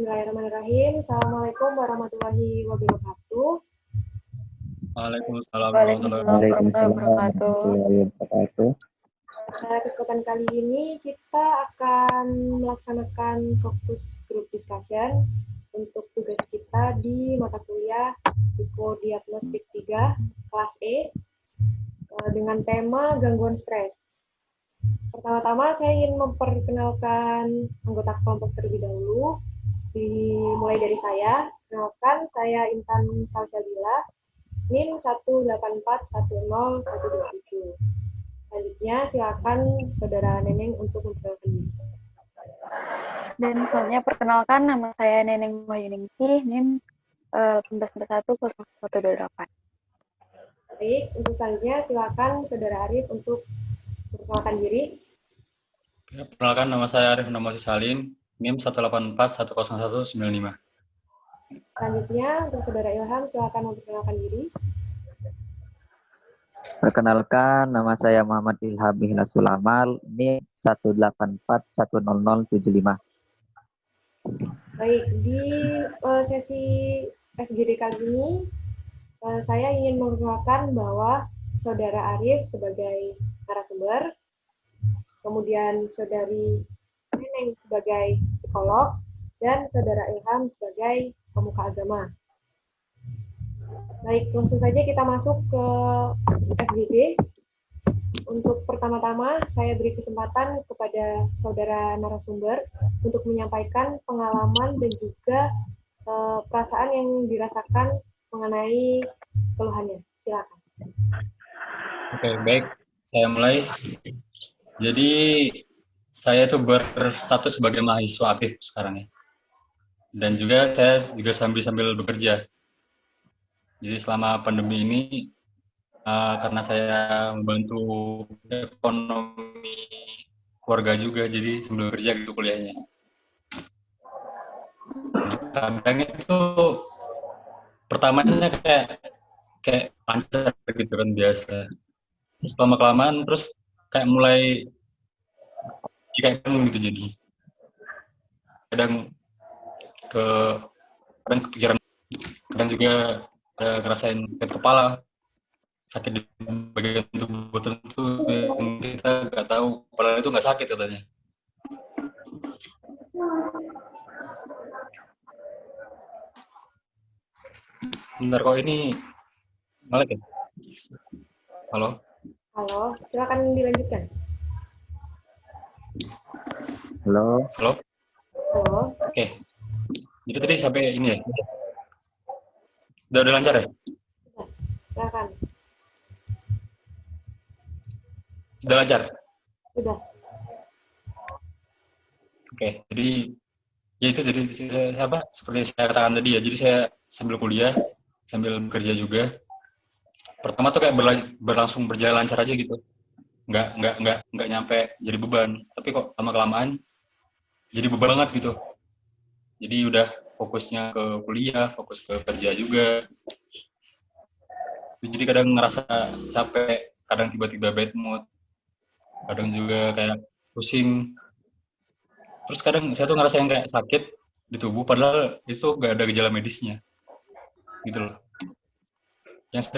Bismillahirrahmanirrahim. Assalamualaikum warahmatullahi wabarakatuh. Waalaikumsalam warahmatullahi Waalaikumsalam wabarakatuh. warahmatullahi wabarakatuh. Pada kesempatan kali ini kita akan melaksanakan fokus group discussion untuk tugas kita di mata kuliah Psikodiagnostik 3 kelas E dengan tema gangguan stres. Pertama-tama saya ingin memperkenalkan anggota kelompok terlebih dahulu. Dimulai dari saya. Kenalkan, saya Intan Salsabila, NIM 184101127. Selanjutnya silakan Saudara Neneng untuk memperkenalkan diri. Dan selanjutnya perkenalkan, nama saya Neneng Wahyuningsih, NIM 184101128. Baik, untuk selanjutnya silakan Saudara Arif untuk memperkenalkan diri. Perkenalkan, nama saya Arif Namasi Salim, NIM 184101195. Selanjutnya untuk Saudara Ilham silakan memperkenalkan diri. Perkenalkan, nama saya Muhammad Ilham Ihlas Sulamal, NIM 184100075. Baik, di sesi FGD kali ini saya ingin memperkenalkan bahwa Saudara Arif sebagai narasumber, kemudian Saudari Neneng sebagai psikolog, dan Saudara Ilham sebagai pemuka agama. Baik, langsung saja kita masuk ke FGD. Untuk pertama-tama, saya beri kesempatan kepada saudara narasumber untuk menyampaikan pengalaman dan juga perasaan yang dirasakan mengenai keluhannya. Silakan. Oke, baik. Saya mulai. Jadi, saya itu berstatus sebagai mahasiswa aktif sekarang ya. Dan juga saya juga sambil bekerja. Jadi selama pandemi ini, karena saya membantu ekonomi keluarga juga, jadi sambil kerja gitu kuliahnya. Kadang itu pertamanya kayak lancar gitu kan biasa. Terus lama-kelamaan terus kayak mulai kayak gitu jadi. Kadang kepikiran, kadang juga ngerasain sakit kepala, sakit di bagian tubuh tertentu yang kita nggak tahu, padahal itu nggak sakit katanya. Bentar, kok ini Malik ya? Halo? Halo, silakan dilanjutkan. Halo. Halo? Halo. Oke. Jadi tadi sampai ini ya? Udah lancar ya? Silakan. Sudah lancar? Sudah. Oke, jadi ya itu jadi apa? Seperti saya katakan tadi ya. Jadi saya sambil kuliah, sambil bekerja juga. Pertama tuh kayak berlangsung berjalan lancar aja gitu. Nggak nyampe jadi beban. Tapi kok lama-kelamaan jadi beban banget gitu. Jadi udah fokusnya ke kuliah, fokus ke kerja juga. Jadi kadang ngerasa capek, kadang tiba-tiba bad mood, kadang juga kayak pusing. Terus kadang saya tuh ngerasain kayak sakit di tubuh, padahal itu nggak ada gejala medisnya, gitu loh. Yang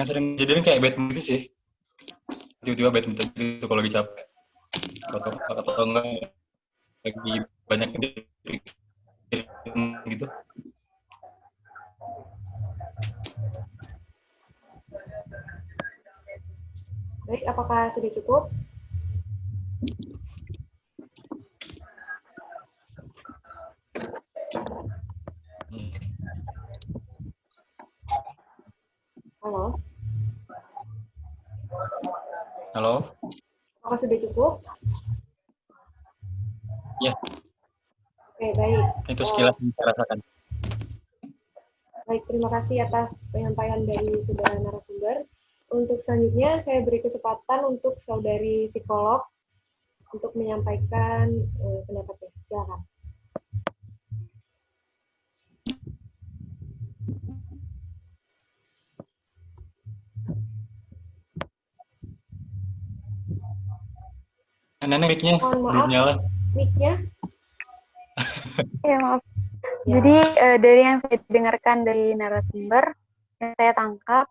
sering jadinya kayak bad mood itu sih, tiba-tiba bad mood itu kalau lagi capek, atau enggak lagi banyak gitu. Baik, apakah sudah cukup? Halo. Halo? Apakah sudah cukup? Ya. Oke, baik. Itu sekilas yang saya rasakan. Baik, terima kasih atas penyampaian dari saudara narasumber. Untuk selanjutnya, saya beri kesempatan untuk saudari psikolog untuk menyampaikan pendapatnya. Silakan. Nenek mic-nya Mohon belum maaf, nyala. mic-nya. Ya, maaf. Ya. Jadi dari yang saya dengarkan dari narasumber, yang saya tangkap,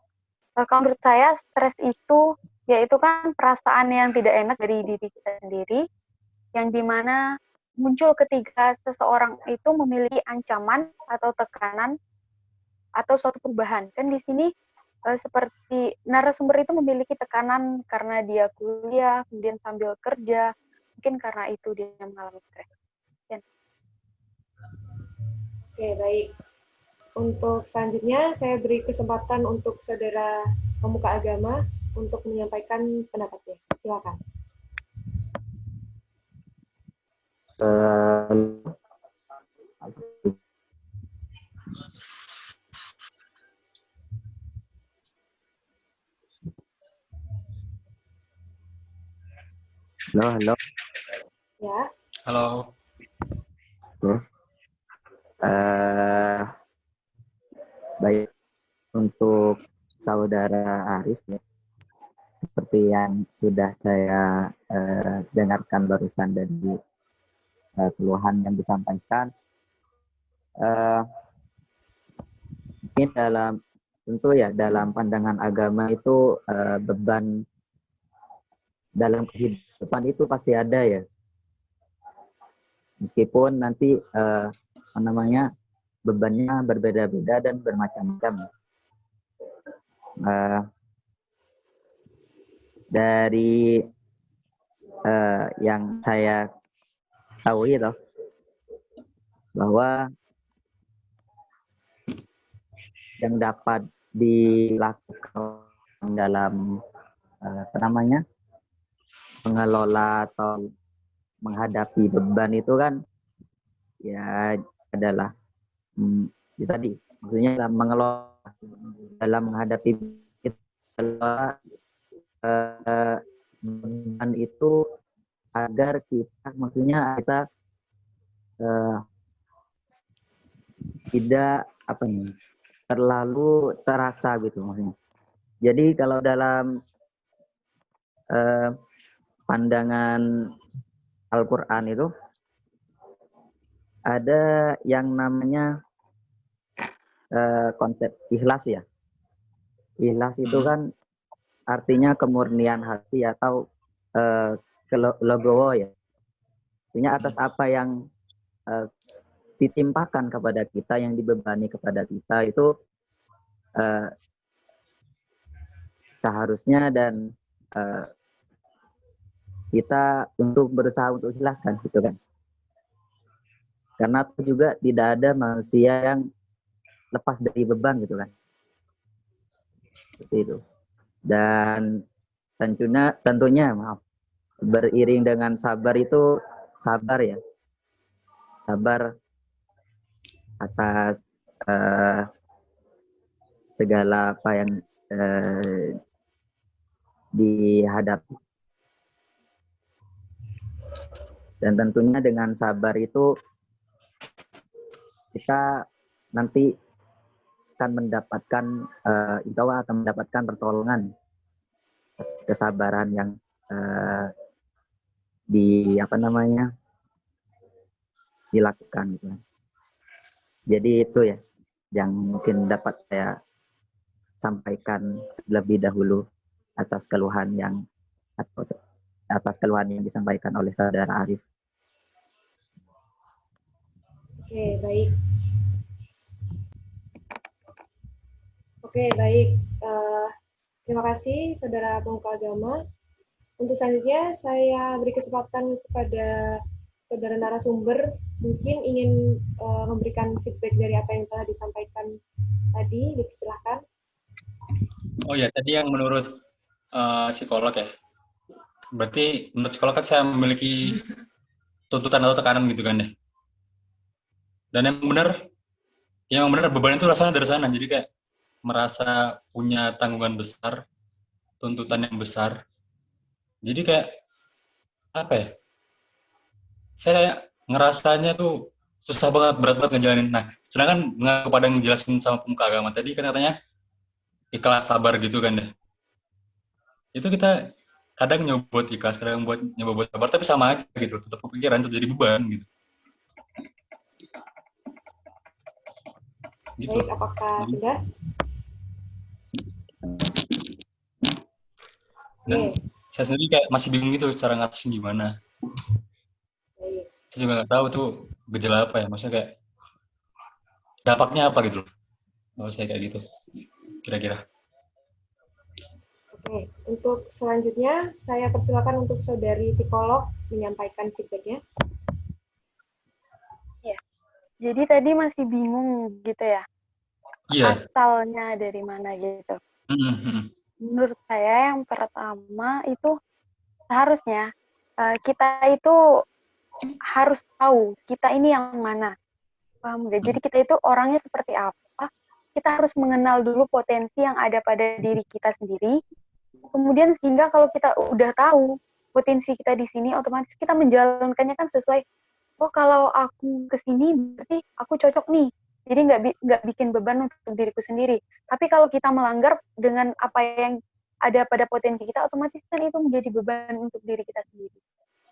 kalau menurut saya stres itu yaitu kan perasaan yang tidak enak dari diri kita sendiri, yang dimana muncul ketika seseorang itu memiliki ancaman atau tekanan atau suatu perubahan. Kan di sini seperti narasumber itu memiliki tekanan karena dia kuliah, kemudian sambil kerja, mungkin karena itu dia mengalami stres. Oke, baik. Untuk selanjutnya, saya beri kesempatan untuk saudara pemuka agama untuk menyampaikan pendapatnya. Silakan. Eh, halo. Ya. Halo. Eh, baik, untuk saudara Arif ya, seperti yang sudah saya dengarkan barusan dari keluhan yang disampaikan, mungkin tentu ya dalam pandangan agama itu beban dalam kehidupan itu pasti ada ya, meskipun nanti bebannya berbeda-beda dan bermacam-macam. Dari yang saya tahu itu bahwa yang dapat dilakukan dalam mengelola atau menghadapi beban itu kan ya adalah tadi maksudnya dalam menghadapi beban itu agar kita tidak terlalu terasa gitu maksudnya. Jadi kalau dalam pandangan Al-Quran itu ada yang namanya konsep ikhlas ya. Ikhlas itu kan artinya kemurnian hati atau legowo ya. Artinya atas apa yang ditimpakan kepada kita, yang dibebani kepada kita itu seharusnya dan kita untuk berusaha untuk ikhlaskan gitu kan. Karena juga tidak ada manusia yang lepas dari beban gitu kan. Seperti itu. Dan tentunya beriring dengan sabar itu sabar ya. Sabar atas segala apa yang dihadapi. Dan tentunya dengan sabar itu kita nanti akan mendapatkan insya Allah akan mendapatkan pertolongan, kesabaran yang dilakukan gitu. Jadi itu ya yang mungkin dapat saya sampaikan lebih dahulu atas keluhan yang disampaikan oleh saudara Arif. Oke, baik. Terima kasih saudara pemuka agama. Untuk selanjutnya saya beri kesempatan kepada saudara narasumber mungkin ingin memberikan feedback dari apa yang telah disampaikan tadi. Silakan. Oh ya, tadi yang menurut psikolog ya. Berarti menurut psikolog kan saya memiliki tuntutan atau tekanan gitu kan ya. Dan yang benar beban itu rasanya dari sana. Jadi kayak merasa punya tanggungan besar, tuntutan yang besar. Jadi kayak apa ya? Saya ngerasanya tuh susah banget, berat banget ngejalanin. Nah, sedangkan kepada yang jelasin sama pemuka agama tadi kan katanya ikhlas sabar gitu kan deh. Itu kita kadang nyoba buat ikhlas, kadang nyoba buat sabar, tapi sama aja gitu, tetap kepikiran, tetap jadi beban gitu. Gitu. Baik, apakah Jadi, sudah? dan Oke, saya sendiri kayak masih bingung gitu cara ngatasin gimana. baik. Saya juga nggak tahu tuh gejala apa ya. Maksudnya kayak dampaknya apa gitu loh. Kalau saya kayak gitu, kira-kira. Oke, untuk selanjutnya saya persilakan untuk saudari psikolog menyampaikan feedbacknya. Ya. Jadi tadi masih bingung gitu ya, Iya. asalnya dari mana gitu. Menurut saya yang pertama itu seharusnya kita itu harus tahu kita ini yang mana. Paham nggak? Jadi kita itu orangnya seperti apa? Kita harus mengenal dulu potensi yang ada pada diri kita sendiri. Kemudian sehingga kalau kita udah tahu potensi kita di sini, otomatis kita menjalankannya kan sesuai. Oh, kalau aku kesini berarti aku cocok nih. Jadi nggak bikin beban untuk diriku sendiri. Tapi kalau kita melanggar dengan apa yang ada pada potensi kita, otomatis kan itu menjadi beban untuk diri kita sendiri.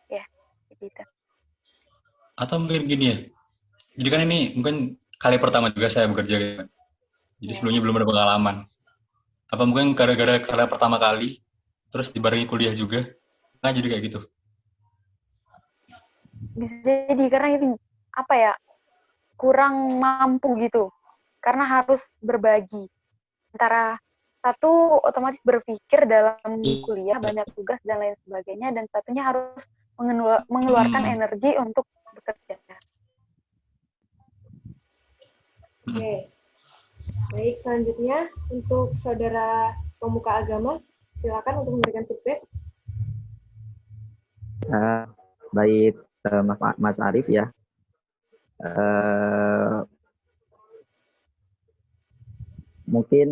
Ya, gitu. Atau mungkin gini ya. Jadi kan ini mungkin kali pertama juga saya bekerja kan. Jadi sebelumnya belum ada pengalaman. Apa mungkin gara-gara karena pertama kali, terus dibarengi kuliah juga, kan jadi kayak gitu. Bisa jadi karena itu apa ya, kurang mampu gitu. Karena harus berbagi. Antara satu otomatis berpikir dalam kuliah, banyak tugas dan lain sebagainya, dan satunya harus mengeluarkan energi untuk bekerja. Oke, baik. Selanjutnya untuk saudara pemuka agama, silakan untuk memberikan feedback. Baik, Mas Arif ya. Mungkin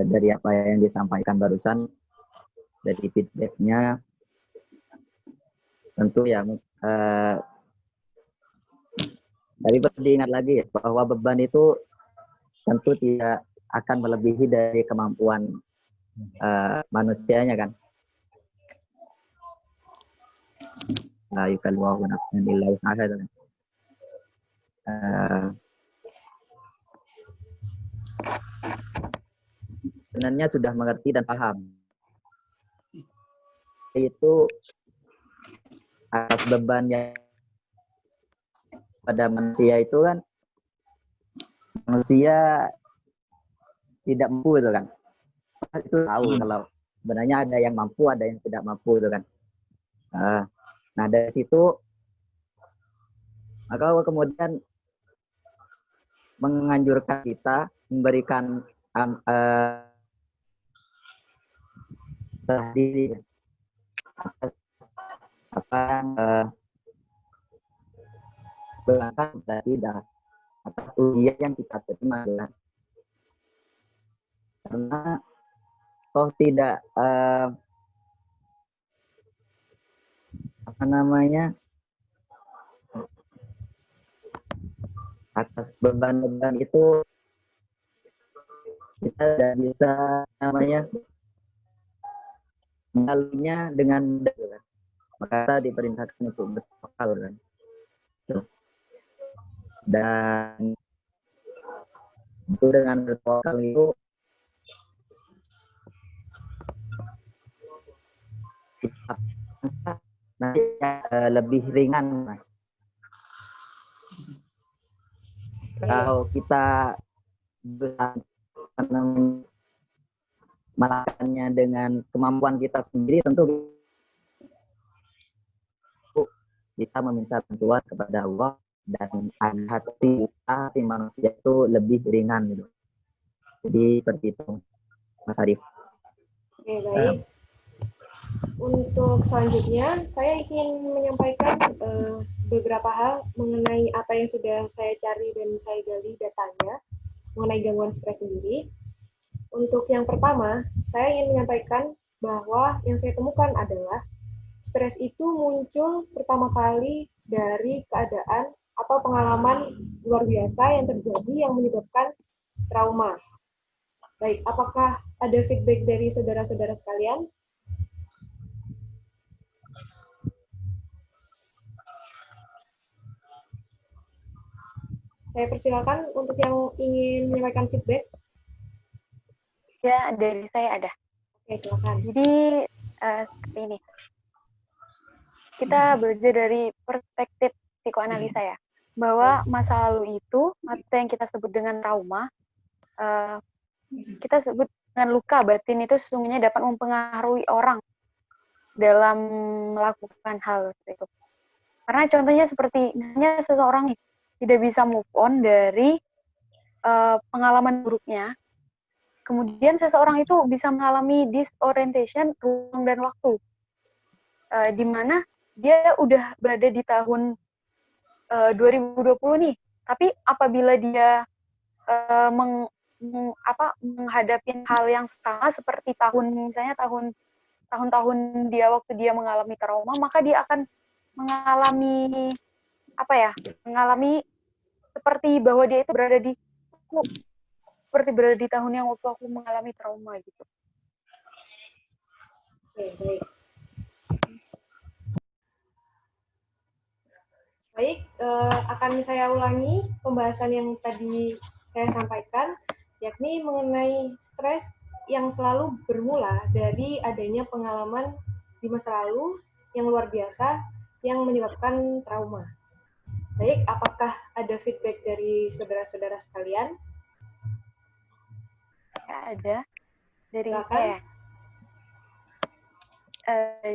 dari apa yang disampaikan barusan, dari feedbacknya, tentu ya, tapi perlu diingat lagi ya, bahwa beban itu tentu tidak akan melebihi dari kemampuan manusianya kan. La yukallifu nafsan illa wus'aha. Sebenarnya sudah mengerti dan paham. Itu atas beban yang pada manusia itu kan, manusia tidak mampu itu kan. Itu tahu kalau sebenarnya ada yang mampu, ada yang tidak mampu itu kan. Nah dari situ maka kemudian menganjurkan kita memberikan diri berangkat dari atas ujian yang kita terima ya. Karena toh tidak atas beban-beban itu kita tidak bisa melaluinya dengan mudah kan. Maka kita diperintahkan untuk bertawakal kan. Dan itu dengan bertawakal itu kita nanti lebih ringan. Kalau kita melakukannya dengan kemampuan kita sendiri, tentu kita meminta bantuan kepada Allah dan hati manusia itu lebih ringan gitu. Jadi seperti itu, Mas Arif. Oke, baik. Untuk selanjutnya, saya ingin menyampaikan beberapa hal mengenai apa yang sudah saya cari dan saya gali datanya mengenai gangguan stres sendiri. Untuk yang pertama, saya ingin menyampaikan bahwa yang saya temukan adalah stres itu muncul pertama kali dari keadaan atau pengalaman luar biasa yang terjadi yang menyebabkan trauma. Baik, apakah ada feedback dari saudara-saudara sekalian? Saya persilakan untuk yang ingin menyampaikan feedback. Ya, dari saya ada. Oke, silakan. Jadi, seperti ini. Kita belajar dari perspektif psikoanalisa ya, bahwa masa lalu itu, atau yang kita sebut dengan trauma, kita sebut dengan luka batin itu sesungguhnya dapat mempengaruhi orang dalam melakukan hal itu. Karena contohnya seperti, misalnya seseorang tidak bisa move on dari pengalaman buruknya, kemudian seseorang itu bisa mengalami disorientation ruang dan waktu, di mana dia udah berada di tahun 2020 nih, tapi apabila dia menghadapi hal yang sama seperti misalnya tahun-tahun dia waktu dia mengalami trauma, maka dia akan mengalami mengalami seperti bahwa dia itu seperti berada di tahun yang waktu aku mengalami trauma gitu. Oke, baik. Baik, akan saya ulangi pembahasan yang tadi saya sampaikan, yakni mengenai stres yang selalu bermula dari adanya pengalaman di masa lalu yang luar biasa yang menyebabkan trauma. Baik, apakah ada feedback dari saudara-saudara sekalian? Ya, ada. Dari Silakan. saya.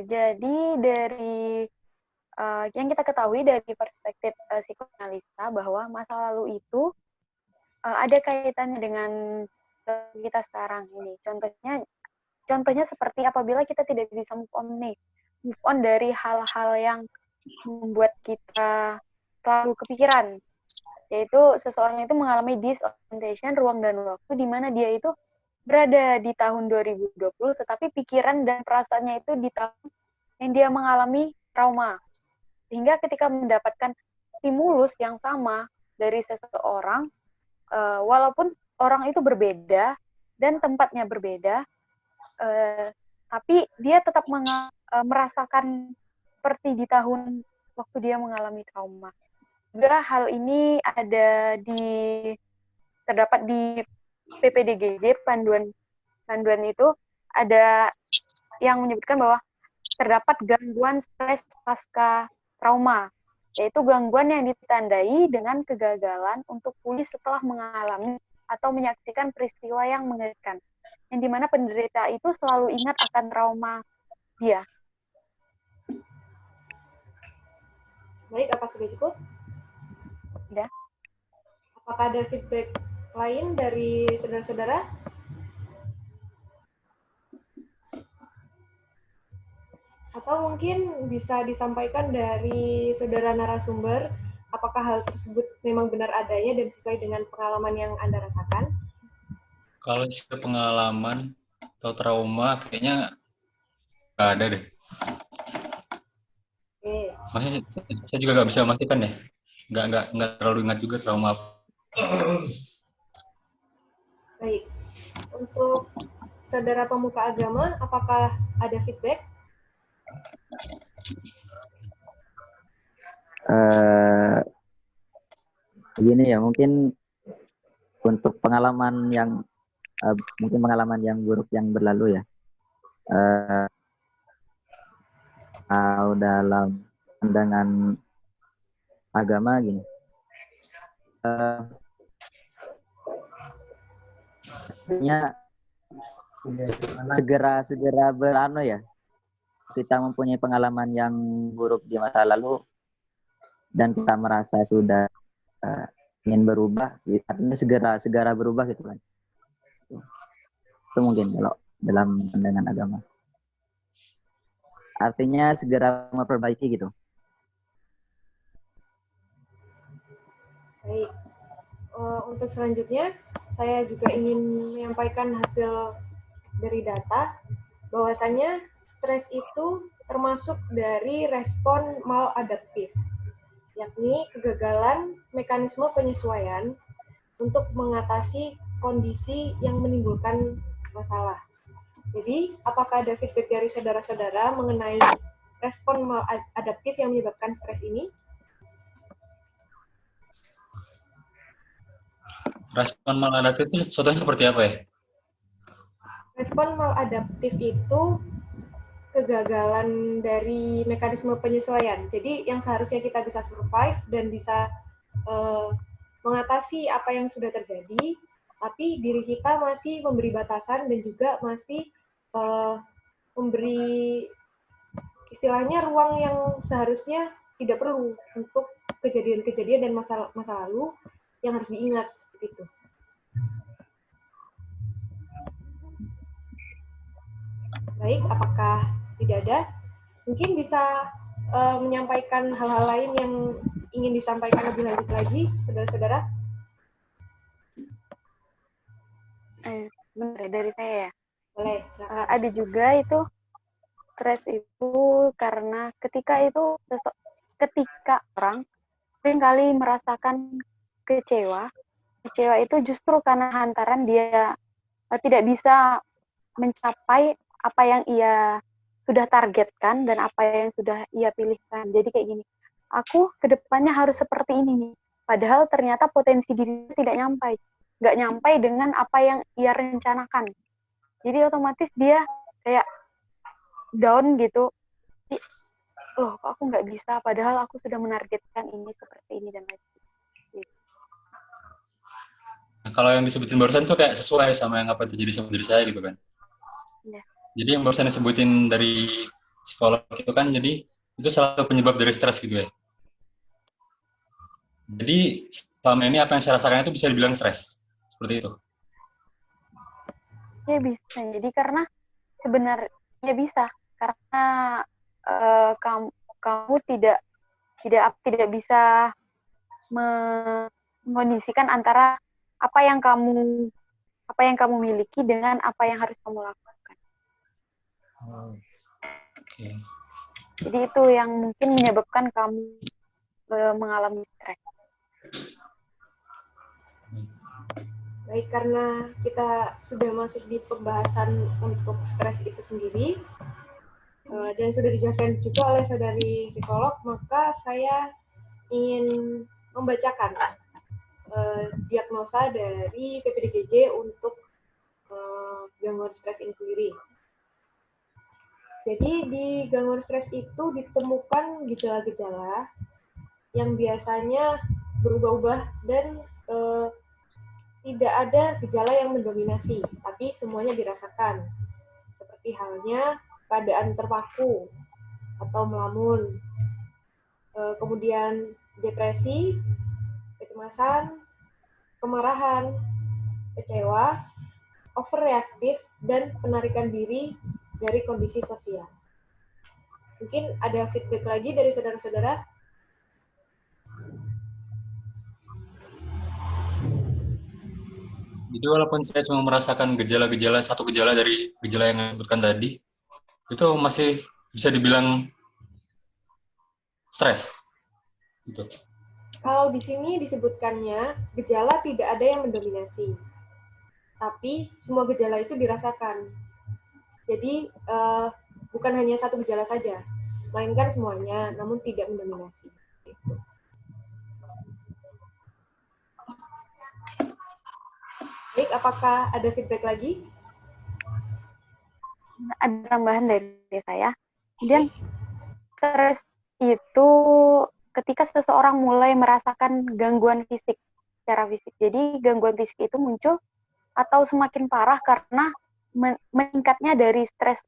Jadi dari yang kita ketahui dari perspektif psikoanalisa bahwa masa lalu itu ada kaitannya dengan kita sekarang ini. Contohnya seperti apabila kita tidak bisa move on dari hal-hal yang membuat kita selalu kepikiran, yaitu seseorang itu mengalami disorientation ruang dan waktu di mana dia itu berada di tahun 2020, tetapi pikiran dan perasaannya itu di tahun yang dia mengalami trauma. Sehingga ketika mendapatkan stimulus yang sama dari seseorang, walaupun orang itu berbeda dan tempatnya berbeda, tapi dia tetap merasakan seperti di tahun waktu dia mengalami trauma. Juga hal ini terdapat di PPDGJ, panduan itu ada yang menyebutkan bahwa terdapat gangguan stres pasca trauma, yaitu gangguan yang ditandai dengan kegagalan untuk pulih setelah mengalami atau menyaksikan peristiwa yang mengerikan, yang dimana penderita itu selalu ingat akan trauma dia. Baik, apa sudah cukup? Sudah. Apakah ada feedback lain dari saudara-saudara? Atau mungkin bisa disampaikan dari saudara narasumber, apakah hal tersebut memang benar adanya dan sesuai dengan pengalaman yang Anda rasakan? Kalau pengalaman atau trauma, kayaknya nggak ada deh. Oke. Maksudnya saya juga nggak bisa memastikan deh. Nggak terlalu ingat juga trauma. Baik. Untuk saudara pemuka agama, apakah ada feedback? Begini ya, mungkin untuk pengalaman yang buruk yang berlalu ya, dalam pandangan agama gini, segera beranu ya, kita mempunyai pengalaman yang buruk di masa lalu dan kita merasa sudah ingin berubah, artinya segera berubah gitu kan. Itu mungkin kalau dalam pandangan agama. Artinya segera memperbaiki gitu. Baik. Untuk selanjutnya, saya juga ingin menyampaikan hasil dari data bahwasannya stres itu termasuk dari respon maladaptif, yakni kegagalan mekanisme penyesuaian untuk mengatasi kondisi yang menimbulkan masalah. Jadi, apakah ada feedback dari saudara-saudara mengenai respon maladaptif yang menyebabkan stres ini? Respon maladaptif itu contohnya seperti apa ya? Respon maladaptif itu kegagalan dari mekanisme penyesuaian. Jadi yang seharusnya kita bisa survive dan bisa mengatasi apa yang sudah terjadi, tapi diri kita masih memberi batasan dan juga masih memberi istilahnya ruang yang seharusnya tidak perlu untuk kejadian-kejadian dan masa lalu yang harus diingat seperti itu. Baik, apakah tidak ada? Mungkin bisa menyampaikan hal-hal lain yang ingin disampaikan lebih lanjut lagi, saudara-saudara? Benar dari saya ya. Boleh. Ada juga itu stres itu karena ketika orang seringkali merasakan kecewa itu justru karena lantaran dia tidak bisa mencapai apa yang ia sudah targetkan dan apa yang sudah ia pilihkan. Jadi kayak gini, aku kedepannya harus seperti ini nih. Padahal ternyata potensi diri tidak nggak nyampe dengan apa yang ia rencanakan. Jadi otomatis dia kayak down gitu. Loh, kok aku nggak bisa? Padahal aku sudah menargetkan ini seperti ini dan lain-lain. Nah, kalau yang disebutin barusan tuh kayak sesuai sama yang apa terjadi sama diri saya gitu kan. Ya. Jadi yang barusan disebutin dari psikolog itu kan, jadi itu salah satu penyebab dari stres gitu ya. Jadi selama ini apa yang saya rasakan itu bisa dibilang stres, seperti itu. Ya bisa. Jadi karena sebenarnya bisa karena kamu tidak bisa mengkondisikan antara apa yang kamu miliki dengan apa yang harus kamu lakukan. Okay. Jadi itu yang mungkin menyebabkan kamu mengalami stres. Baik, karena kita sudah masuk di pembahasan untuk stres itu sendiri, dan sudah dijelaskan juga oleh saudari psikolog, maka saya ingin membacakan diagnosa dari PPDGJ untuk gangguan stres ini sendiri. Jadi di gangguan stres itu ditemukan gejala-gejala yang biasanya berubah-ubah dan tidak ada gejala yang mendominasi, tapi semuanya dirasakan. Seperti halnya keadaan terpaku atau melamun, kemudian depresi, kecemasan, kemarahan, kecewa, overreaktif, dan penarikan diri dari kondisi sosial. Mungkin ada feedback lagi dari saudara-saudara? Jadi walaupun saya cuma merasakan satu gejala dari gejala yang saya sebutkan tadi, itu masih bisa dibilang stres. Gitu. Kalau di sini disebutkannya gejala tidak ada yang mendominasi, tapi semua gejala itu dirasakan. Jadi bukan hanya satu gejala saja, melainkan semuanya, namun tidak mendominasi. Baik, apakah ada feedback lagi? Ada tambahan dari saya. Kemudian stres itu ketika seseorang mulai merasakan gangguan fisik secara fisik. Jadi gangguan fisik itu muncul atau semakin parah karena meningkatnya dari stres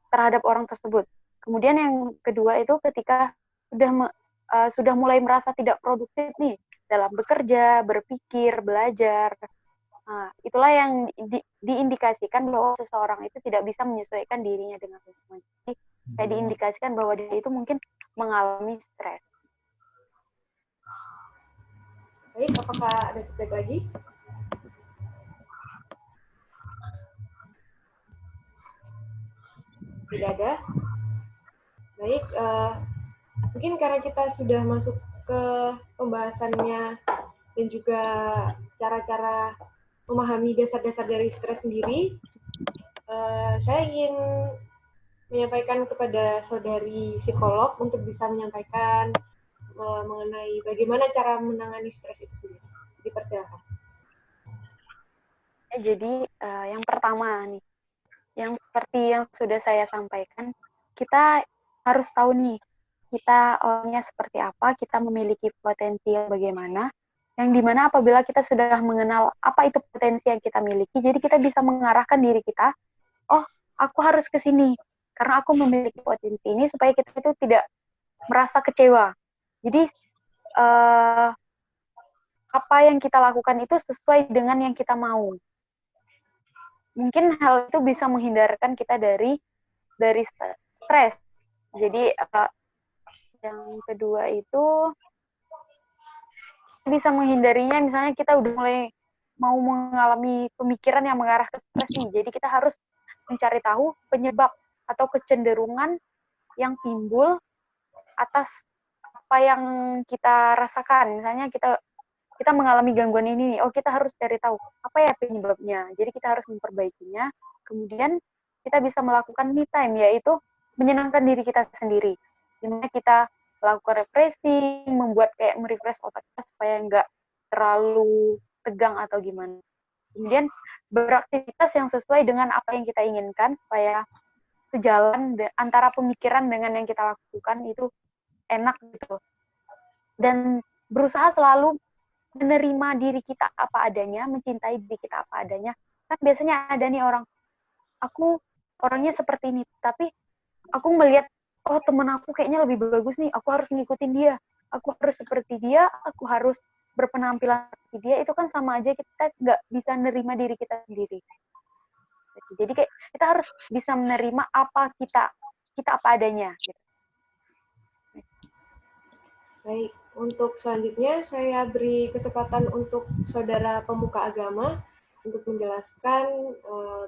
terhadap orang tersebut. Kemudian yang kedua itu ketika sudah mulai merasa tidak produktif nih dalam bekerja, berpikir, belajar. Nah, itulah yang diindikasikan bahwa seseorang itu tidak bisa menyesuaikan dirinya dengan lingkungan. Jadi kayak diindikasikan bahwa dia itu mungkin mengalami stres. Baik, apakah ada feedback lagi? Tidak ada. Baik, mungkin karena kita sudah masuk ke pembahasannya dan juga cara-cara memahami dasar-dasar dari stres sendiri, saya ingin menyampaikan kepada saudari psikolog untuk bisa menyampaikan mengenai bagaimana cara menangani stres itu sendiri. Dipersilakan. Jadi yang pertama nih, yang seperti yang sudah saya sampaikan, kita harus tahu nih, kita orangnya seperti apa, kita memiliki potensi yang bagaimana, yang dimana apabila kita sudah mengenal apa itu potensi yang kita miliki, jadi kita bisa mengarahkan diri kita, oh aku harus ke sini, karena aku memiliki potensi ini, supaya kita itu tidak merasa kecewa. Jadi apa yang kita lakukan itu sesuai dengan yang kita mau. Mungkin hal itu bisa menghindarkan kita dari stres. Jadi yang kedua itu bisa menghindarinya, misalnya kita udah mulai mau mengalami pemikiran yang mengarah ke stres nih. Jadi kita harus mencari tahu penyebab atau kecenderungan yang timbul atas apa yang kita rasakan. Misalnya kita mengalami gangguan ini nih, oh kita harus cari tahu apa ya penyebabnya. Jadi kita harus memperbaikinya. Kemudian kita bisa melakukan me time, yaitu menyenangkan diri kita sendiri. Dimana kita melakukan refreshing, membuat kayak merefresh otak kita supaya nggak terlalu tegang atau gimana. Kemudian beraktivitas yang sesuai dengan apa yang kita inginkan supaya sejalan antara pemikiran dengan yang kita lakukan itu enak gitu. Dan berusaha selalu menerima diri kita apa adanya, mencintai diri kita apa adanya. Kan biasanya ada nih orang, aku orangnya seperti ini, tapi aku melihat, oh temen aku kayaknya lebih bagus nih, aku harus ngikutin dia, aku harus seperti dia, aku harus berpenampilan seperti dia. Itu kan sama aja kita nggak bisa menerima diri kita sendiri. Jadi kayak kita harus bisa menerima apa kita apa adanya gitu. Baik, untuk selanjutnya saya beri kesempatan untuk saudara pemuka agama untuk menjelaskan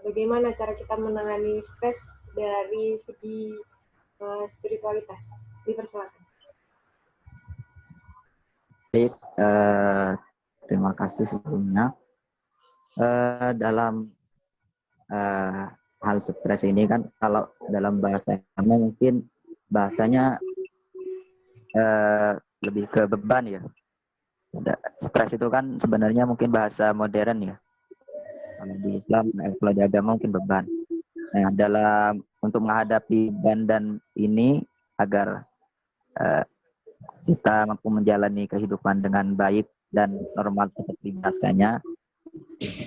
bagaimana cara kita menangani stres dari segi spiritualitas. Dipersilakan. Baik, terima kasih sebelumnya. Dalam hal stres ini kan, kalau dalam bahasa agama mungkin bahasanya lebih ke beban ya. Stres itu kan sebenarnya mungkin bahasa modern ya. Kalau di Islam, kalau di agama mungkin beban. Nah, dalam untuk menghadapi beban dan ini agar kita mampu menjalani kehidupan dengan baik dan normal seperti biasanya,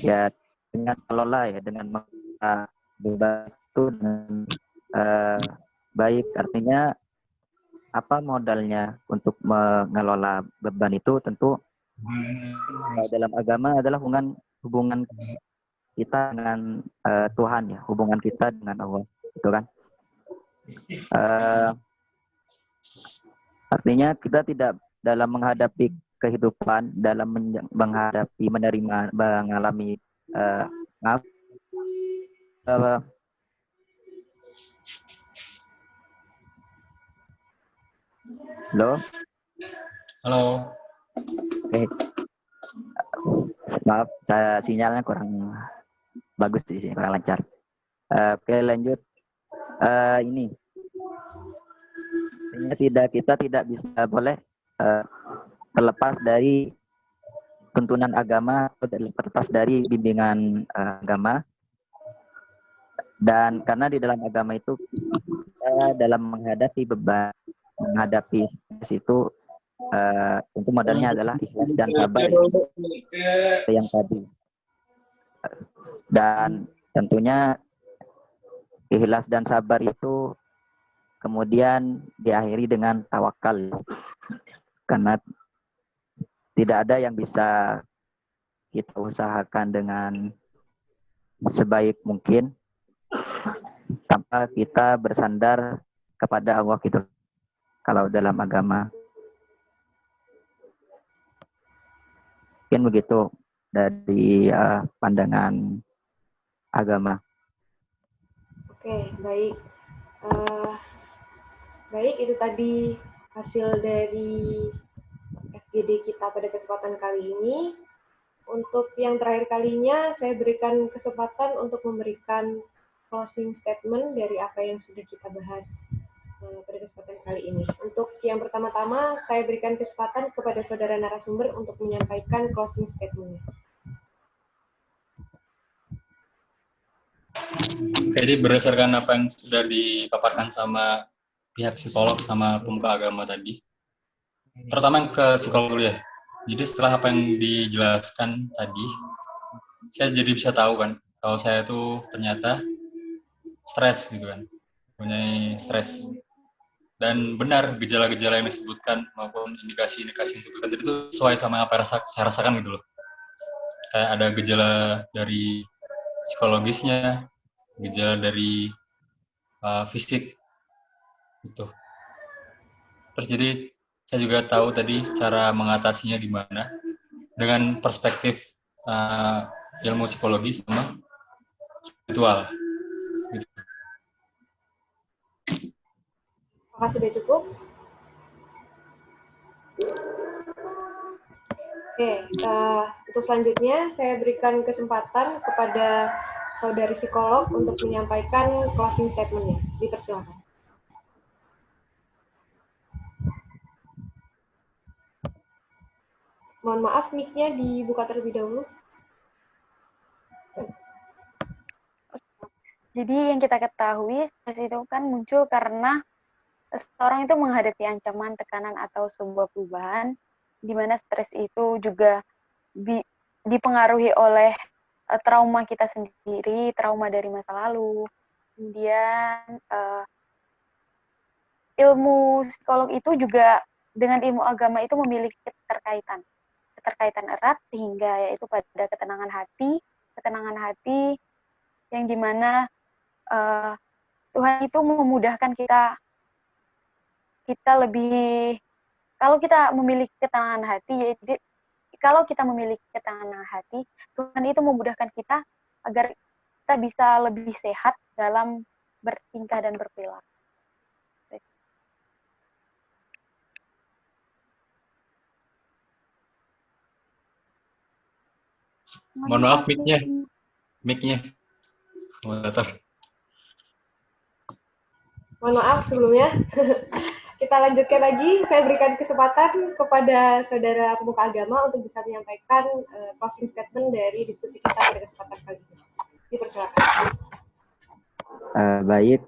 ya dengan kelola ya, dengan beban itu dengan baik. Artinya apa modalnya untuk mengelola beban itu? Tentu dalam agama adalah hubungan kita dengan Tuhan ya, hubungan kita dengan Allah, gitu kan? Artinya kita tidak dalam menghadapi kehidupan, dalam menghadapi, menerima, mengalami Halo? Halo. Maaf, sinyalnya kurang bagus di sini, kurang lancar. Oke, lanjut. Ini kita tidak bisa boleh terlepas dari tuntunan agama atau terlepas dari bimbingan agama. Dan karena di dalam agama itu dalam menghadapi beban, menghadapi stres itu tentu modalnya adalah ikhlas dan sabar yang tadi. Dan tentunya ikhlas dan sabar itu kemudian diakhiri dengan tawakal, karena tidak ada yang bisa kita usahakan dengan sebaik mungkin tanpa kita bersandar kepada Allah gitu. Kalau dalam agama mungkin begitu dari pandangan agama. Oke, baik. Baik, itu tadi hasil dari FGD kita pada kesempatan kali ini. Untuk yang terakhir kalinya, saya berikan kesempatan untuk memberikan closing statement dari apa yang sudah kita bahas pada kesempatan kali ini. Untuk yang pertama-tama, saya berikan kesempatan kepada saudara narasumber untuk menyampaikan closing statement. Jadi berdasarkan apa yang sudah dipaparkan sama pihak psikolog sama pemuka agama tadi, terutama yang ke psikolog dulu ya. Jadi setelah apa yang dijelaskan tadi, saya jadi bisa tahu kan, kalau saya tuh ternyata stres gitu kan, punya stres. Dan benar gejala-gejala yang disebutkan maupun indikasi-indikasi yang disebutkan itu sesuai sama apa yang saya rasakan gitu loh. Kayak ada gejala dari psikologisnya, gejala dari fisik gitu. Terus jadi saya juga tahu tadi cara mengatasinya gimana dengan perspektif ilmu psikologi sama spiritual. Gitu. Apakah sudah cukup? Oke, untuk selanjutnya saya berikan kesempatan kepada saudari psikolog untuk menyampaikan closing statement-nya. Dipersilakan. Mohon maaf, mic-nya dibuka terlebih dahulu. Jadi yang kita ketahui, stres itu kan muncul karena seseorang itu menghadapi ancaman, tekanan, atau sebuah perubahan, di mana stres itu juga dipengaruhi oleh trauma kita sendiri, trauma dari masa lalu. Kemudian ilmu psikolog itu juga dengan ilmu agama itu memiliki keterkaitan erat, sehingga yaitu pada ketenangan hati yang dimana Tuhan itu memudahkan kita lebih, kalau kita memiliki ketenangan hati, jadi kalau kita memiliki ketenangan hati, Tuhan itu memudahkan kita agar kita bisa lebih sehat dalam bertingkah dan berperilaku. Mohon maaf mic-nya. Mohon maaf sebelumnya. Kita lanjutkan lagi. Saya berikan kesempatan kepada saudara pemuka agama untuk bisa menyampaikan closing statement dari diskusi kita pada kesempatan kali ini. Dipersilakan. Baik.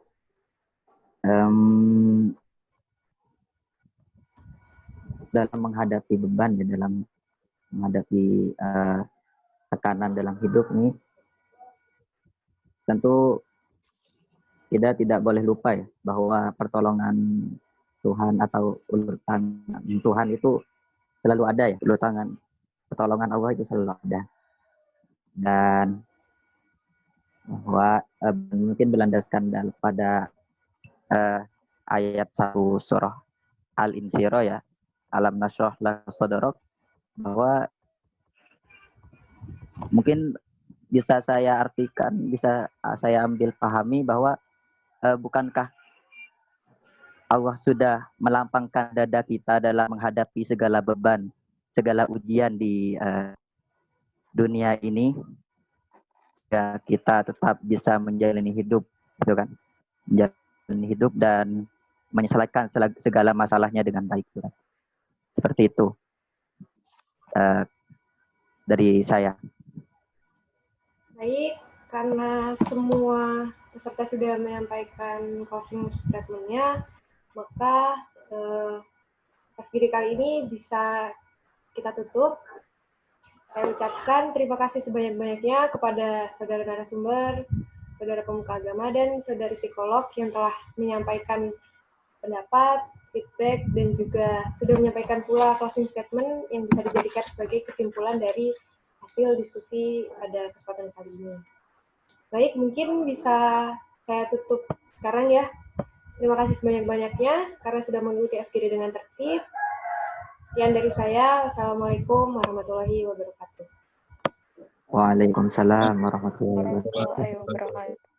Dalam menghadapi beban, dalam menghadapi tekanan dalam hidup nih, tentu kita tidak boleh lupa ya bahwa pertolongan Tuhan atau ulur tangan Tuhan itu selalu ada ya, ulur tangan pertolongan Allah itu selalu ada. Dan bahwa mungkin berlandaskan pada ayat 1 surah Al-Insyirah ya, alam nashrah laka sadrak, bahwa mungkin bisa saya artikan, bisa saya ambil pahami bahwa bukankah Allah sudah melampangkan dada kita dalam menghadapi segala beban, segala ujian di dunia ini, sehingga kita tetap bisa menjalani hidup, gitu kan? Menjalani hidup dan menyelesaikan segala masalahnya dengan baik, gitu kan? Seperti itu dari saya. Baik, karena semua peserta sudah menyampaikan closing statement-nya, maka FGD kali ini bisa kita tutup. Saya ucapkan terima kasih sebanyak-banyaknya kepada saudara narasumber, saudara pemuka agama, dan saudari psikolog yang telah menyampaikan pendapat, feedback, dan juga sudah menyampaikan pula closing statement yang bisa dijadikan sebagai kesimpulan dari hasil diskusi pada kesempatan kali ini. Baik, mungkin bisa saya tutup sekarang ya. Terima kasih sebanyak-banyaknya karena sudah mengikuti FGD dengan tertib. Sekian dari saya. Wassalamualaikum warahmatullahi wabarakatuh. Waalaikumsalam warahmatullahi wabarakatuh.